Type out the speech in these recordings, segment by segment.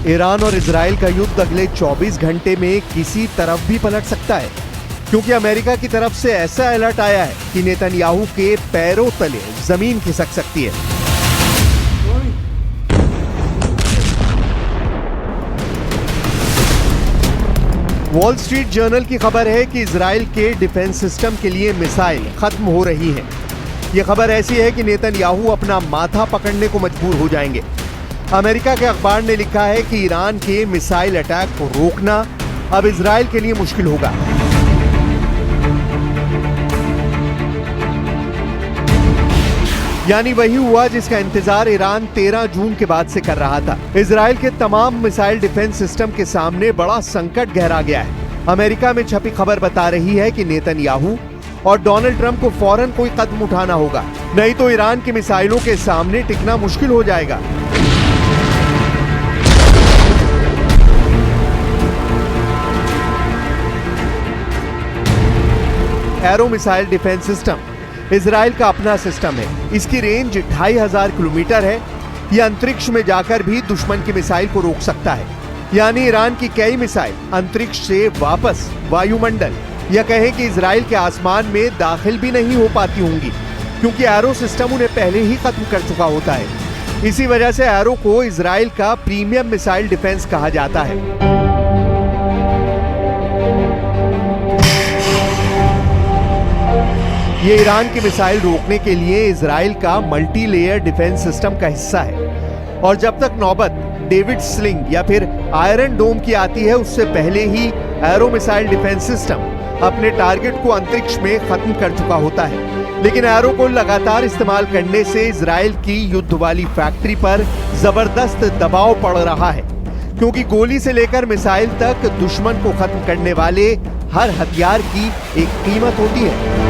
Iran और Israel का युद्ध अगले 24 घंटे में किसी तरफ भी पलट सकता है, क्योंकि अमेरिका की तरफ से ऐसा अलर्ट आया है कि नेतन्याहू के पैरों तले जमीन खिसक सकती है। वॉल स्ट्रीट जर्नल की खबर है कि इजराइल के डिफेंस सिस्टम के लिए मिसाइल खत्म हो रही हैं। यह खबर ऐसी है कि नेतन्याहू अपना माथा पकड़ने को मजबूर हो जाएंगे। अमेरिका के अखबार ने लिखा है कि ईरान के मिसाइल अटैक को रोकना अब इजराइल के लिए मुश्किल होगा। यानी वही हुआ जिसका इंतजार ईरान 13 जून के बाद से कर रहा था। इजराइल के तमाम मिसाइल डिफेंस सिस्टम के सामने बड़ा संकट गहरा गया है। अमेरिका में छपी खबर बता रही है कि नेतन्याहू और डोनाल्ड ट्रंप को फौरन कोई कदम उठाना होगा, नहीं तो ईरान की मिसाइलों के सामने टिकना मुश्किल हो जाएगा। Arrow missile defence system Israel का अपना सिस्टम है। इसकी रेंज 2500 किलोमीटर है। यह अंतरिक्ष में जाकर भी दुश्मन की मिसाइल को रोक सकता है। यानी ईरान की कई मिसाइल अंतरिक्ष से वापस वायुमंडल या कहें कि इजराइल के आसमान में दाखिल भी नहीं हो पाती होंगी, क्योंकि एरो सिस्टम उन्हें पहले ही खत्म कर चुका होता है। इसी वजह से एरो को इजराइल का प्रीमियम मिसाइल डिफेंस कहा जाता है। ये ईरान की मिसाइल रोकने के लिए इजराइल का मल्टी लेयर डिफेंस सिस्टम का हिस्सा है। और जब तक नौबत डेविड स्लिंग या फिर आयरन डोम की आती है, उससे पहले ही एरो मिसाइल डिफेंस सिस्टम अपने टारगेट को अंतरिक्ष में खत्म कर चुका होता है। लेकिन एरो को लगातार इस्तेमाल करने से इजराइल की युद्ध वाली फैक्ट्री पर जबरदस्त दबाव पड़ रहा है, क्योंकि गोली से लेकर मिसाइल तक दुश्मन को खत्म करने वाले हर हथियार की एक कीमत होती है।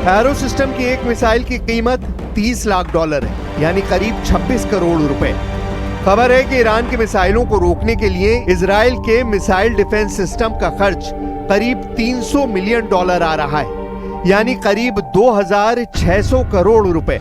एरो सिस्टम की एक मिसाइल की कीमत $30 लाख है, यानी करीब 26 करोड़ रुपए। खबर है कि ईरान की मिसाइलों को रोकने के लिए इजराइल के मिसाइल डिफेंस सिस्टम का खर्च करीब $300 मिलियन आ रहा है, यानी करीब 2600 करोड़ रुपए।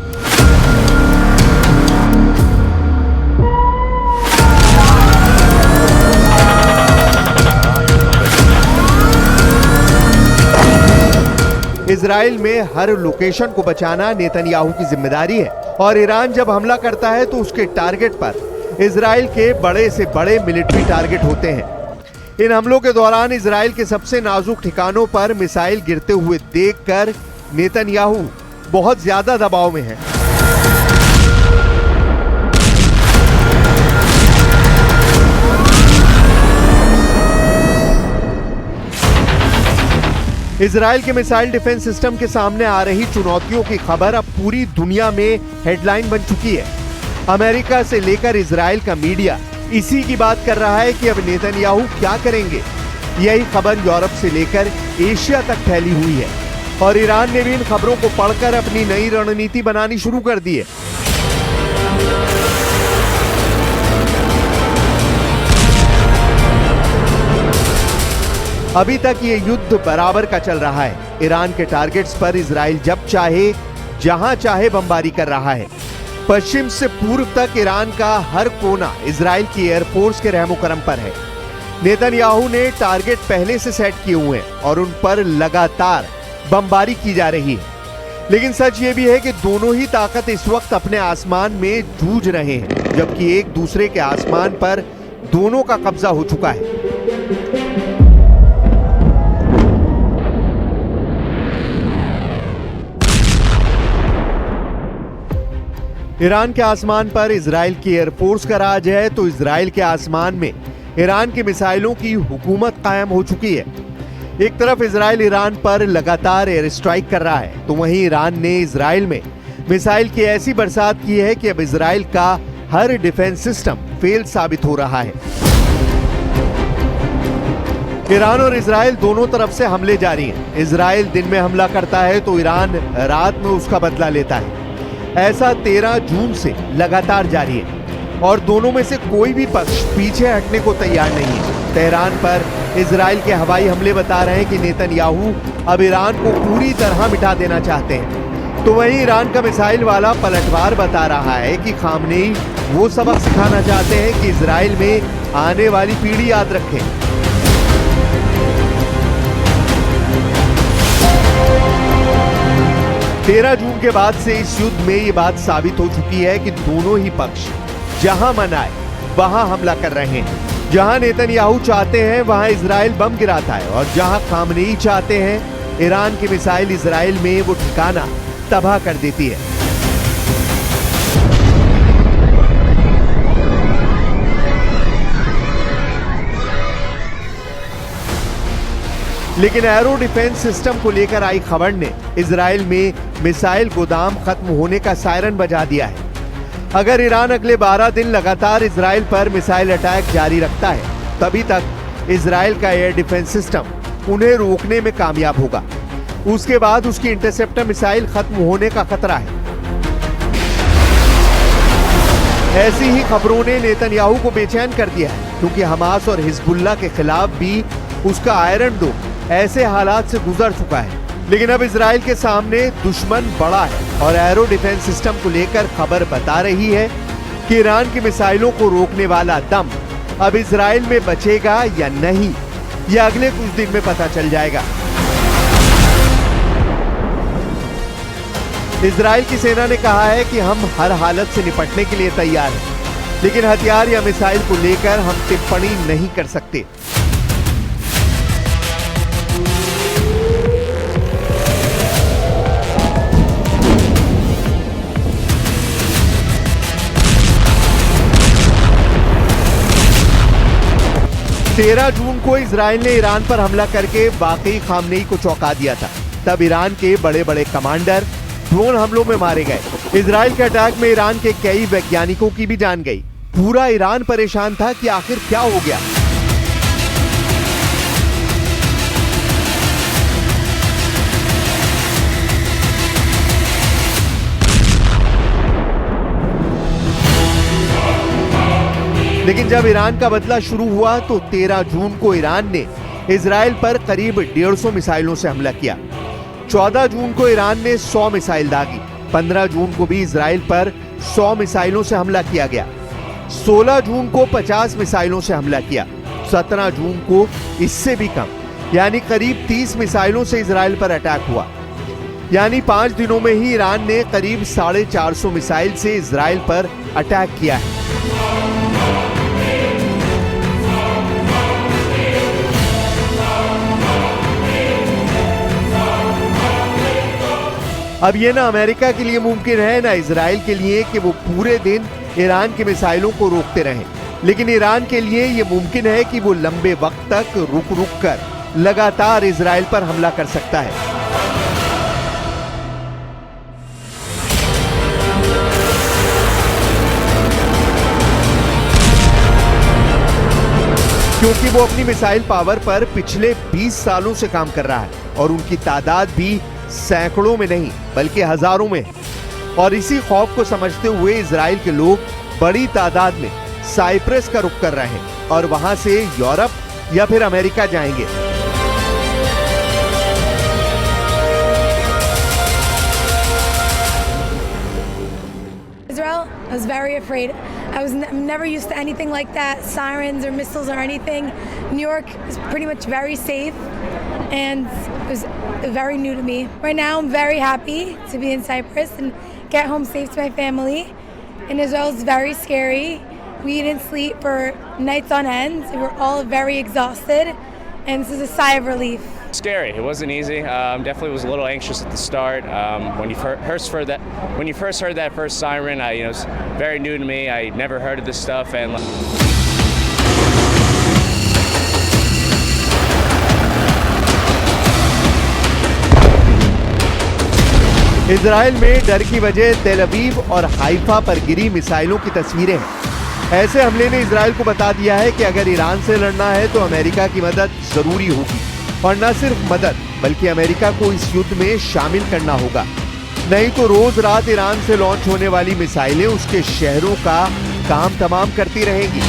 इजराइल में हर लोकेशन को बचाना नेतन्याहू की जिम्मेदारी है, और ईरान जब हमला करता है तो उसके टारगेट पर इजराइल के बड़े से बड़े मिलिट्री टारगेट होते हैं। इन हमलों के दौरान इजराइल के सबसे नाजुक ठिकानों पर मिसाइल गिरते हुए देखकर नेतन्याहू बहुत ज्यादा दबाव में है। इजराइल के मिसाइल डिफेंस सिस्टम के सामने आ रही चुनौतियों की खबर अब पूरी दुनिया में हेडलाइन बन चुकी है। अमेरिका से लेकर इजराइल का मीडिया इसी की बात कर रहा है कि अब नेतन्याहू क्या करेंगे। यही खबर यूरोप से लेकर एशिया तक फैली हुई है, और ईरान ने भी इन खबरों को पढ़कर अपनी नई रणनीति बनानी शुरू कर दी है। अभी तक ये युद्ध बराबर का चल रहा है। ईरान के टारगेट्स पर इजराइल जब चाहे जहां चाहे बमबारी कर रहा है। पश्चिम से पूर्व तक ईरान का हर कोना इजराइल की एयरफोर्स के रहमो करम पर है। नेतन्याहू ने टारगेट पहले से सेट किए हुए हैं और उन पर लगातार बमबारी की जा रही है। लेकिन सच ये भी है कि दोनों ही ताकत इस वक्त अपने आसमान में जूझ रहे हैं, जबकि एक दूसरे के आसमान पर दोनों का कब्जा हो चुका है। ईरान के आसमान पर इजराइल की एयरफोर्स का राज है, तो इजराइल के आसमान में ईरान की मिसाइलों की हुकूमत कायम हो चुकी है। एक तरफ इजराइल ईरान पर लगातार एयर स्ट्राइक कर रहा है, तो वहीं ईरान ने इजराइल में मिसाइल की ऐसी बरसात की है कि अब इजराइल का हर डिफेंस सिस्टम फेल साबित हो रहा है। ईरान और इजराइल दोनों तरफ से हमले जारी हैं। इजराइल दिन में हमला करता है तो ईरान रात में उसका बदला लेता है। ऐसा 13 जून से लगातार जारी है, और दोनों में से कोई भी पक्ष पीछे हटने को तैयार नहीं है। तेहरान पर इजराइल के हवाई हमले बता रहे हैं कि नेतन्याहू अब ईरान को पूरी तरह मिटा देना चाहते हैं। तो वहीं ईरान का मिसाइल वाला पलटवार बता रहा है कि खामनेई वो सबक सिखाना चाहते हैं कि इजराइल में आने वाली पीढ़ी याद रखे। तेरह जून के बाद से इस युद्ध में ये बात साबित हो चुकी है कि दोनों ही पक्ष जहां मन आए वहां हमला कर रहे हैं। जहां नेतन्याहू चाहते हैं वहां इजराइल बम गिराता है और जहां खामनेई चाहते हैं ईरान की मिसाइल इजराइल में वो ठिकाना तबाह कर देती है। लेकिन एरो डिफेंस सिस्टम को लेकर आई खबर ने इजराइल में मिसाइल गोदाम खत्म होने का सायरन बजा दिया है। अगर ईरान अगले 12 दिन लगातार इजराइल पर मिसाइल अटैक जारी रखता है तभी तक इजराइल का एयर डिफेंस सिस्टम उन्हें रोकने में कामयाब होगा। उसके बाद उसकी इंटरसेप्टर मिसाइल खत्म होने का खतरा है। ऐसी ही खबरों ने नेतन्याहू को बेचैन कर दिया है, क्योंकि हमास और हिजबुल्लाह के खिलाफ भी उसका आयरन डोम ऐसे हालात से गुजर चुका है। लेकिन अब इजराइल के सामने दुश्मन बड़ा है और एरो डिफेंस सिस्टम को लेकर खबर बता रही है कि ईरान की मिसाइलों को रोकने वाला दम अब इजराइल में बचेगा या नहीं, यह अगले कुछ दिन में पता चल जाएगा। इजराइल की सेना ने कहा है कि हम हर हालत से निपटने के लिए तैयार हैं, लेकिन हथियार या मिसाइल को लेकर हम टिप्पणी नहीं कर सकते। तेरह जून को इजराइल ने ईरान पर हमला करके वाकई खामनेई को चौंका दिया था। तब ईरान के बड़े बड़े कमांडर ड्रोन हमलों में मारे गए। इजराइल के अटैक में ईरान के कई वैज्ञानिकों की भी जान गई। पूरा ईरान परेशान था कि आखिर क्या हो गया। लेकिन जब ईरान का बदला शुरू हुआ तो 13 जून को ईरान ने इजराइल पर करीब 150 मिसाइलों से हमला किया। 14 जून को ईरान ने 100 मिसाइल दागी। 15 जून को भी इजराइल पर 100 मिसाइलों से हमला किया गया। 16 जून को 50 मिसाइलों से हमला किया। 17 जून को इससे भी कम, यानी करीब 30 मिसाइलों से इजराइल पर अटैक हुआ। यानी 5 दिनों में ही ईरान ने करीब 450 मिसाइल से इजराइल पर अटैक किया है। अब ये ना अमेरिका के लिए मुमकिन है ना इजराइल के लिए कि वो पूरे दिन ईरान की मिसाइलों को रोकते रहें, लेकिन ईरान के लिए ये मुमकिन है कि वो लंबे वक्त तक रुक रुक कर लगातार इजराइल पर हमला कर सकता है। क्योंकि वो अपनी मिसाइल पावर पर पिछले 20 सालों से काम कर रहा है और उनकी तादाद भी सैकड़ों में नहीं बल्कि हजारों में है। और इसी खौफ को समझते हुए इजराइल के लोग बड़ी तादाद में साइप्रस का रुख कर रहे हैं और वहां से यूरोप या फिर अमेरिका जाएंगे। Israel, I was very afraid. I'm never used to anything like that, sirens or missiles or anything. New York is pretty much very safe, and it was very new to me. Right now, I'm very happy to be in Cyprus and get home safe to my family. In Israel, it's very scary. We didn't sleep for nights on end. We were all very exhausted, and this is a sigh of relief. Scary. It wasn't easy. Definitely was a little anxious at the start. When you first heard that first siren, it was very new to me. I never heard of this stuff, and Israel में डर की वजह तेल अवीव और Haifa पर गिरी मिसाइलों की तस्वीरें हैं। ऐसे हमले ने इजराइल को बता दिया है कि अगर ईरान से लड़ना है तो अमेरिका की मदद जरूरी होगी, और न सिर्फ मदद बल्कि अमेरिका को इस युद्ध में शामिल करना होगा। नहीं तो रोज रात ईरान से लॉन्च होने वाली मिसाइलें उसके शहरों का काम तमाम करती रहेंगी।